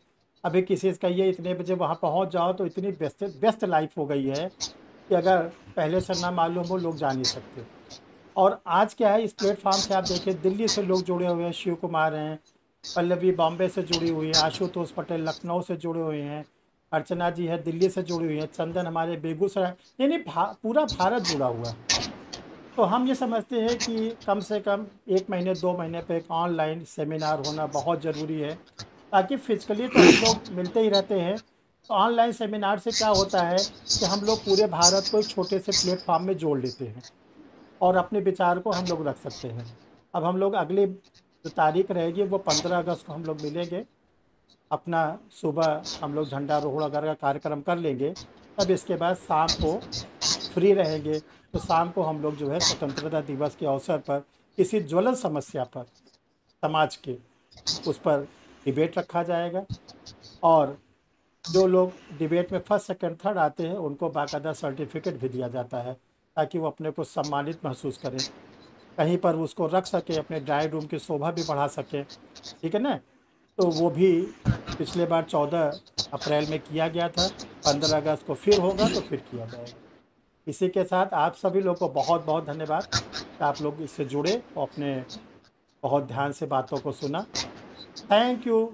अभी किसी से कहिए इतने बजे वहाँ पहुँच जाओ, तो इतनी व्यस्त व्यस्त लाइफ हो गई है कि अगर पहले से ना मालूम हो, लोग जा नहीं सकते। और आज क्या है, इस प्लेटफॉर्म से आप देखिए दिल्ली से लोग जुड़े हुए हैं, शिव कुमार हैं, पल्लवी बॉम्बे से जुड़ी हुई है, आशुतोष पटेल लखनऊ से जुड़े हुए हैं, अर्चना जी है दिल्ली से जुड़ी हुई है, चंदन हमारे बेगूसराय, यानी पूरा भारत जुड़ा हुआ है। तो हम ये समझते हैं कि कम से कम 1 महीने 2 महीने पे एक ऑनलाइन सेमिनार होना बहुत ज़रूरी है, ताकि फिजिकली तो हम लोग मिलते ही रहते हैं। तो ऑनलाइन सेमिनार से क्या होता है कि हम लोग पूरे भारत को एक छोटे से प्लेटफॉर्म में जोड़ लेते हैं और अपने विचार को हम लोग रख सकते हैं। अब हम लोग अगली जो तारीख रहेगी वो 15 अगस्त को हम लोग मिलेंगे, अपना सुबह हम लोग झंडारोहण वगैरह का कार्यक्रम कर लेंगे। तब इसके बाद शाम को फ्री रहेंगे, तो शाम को हम लोग जो है स्वतंत्रता दिवस के अवसर पर किसी ज्वलंत समस्या पर समाज के, उस पर डिबेट रखा जाएगा। और जो लोग डिबेट में फर्स्ट सेकंड थर्ड आते हैं उनको बाकायदा सर्टिफिकेट भी दिया जाता है, ताकि वो अपने को सम्मानित महसूस करें, कहीं पर उसको रख सके, अपने ड्राइंग रूम की शोभा भी बढ़ा सके। ठीक है ना। तो वो भी पिछले बार 14 अप्रैल में किया गया था, 15 अगस्त को फिर होगा तो फिर किया जाएगा। इसी के साथ आप सभी लोग को बहुत बहुत धन्यवाद कि आप लोग इससे जुड़े और अपने बहुत ध्यान से बातों को सुना। Thank you.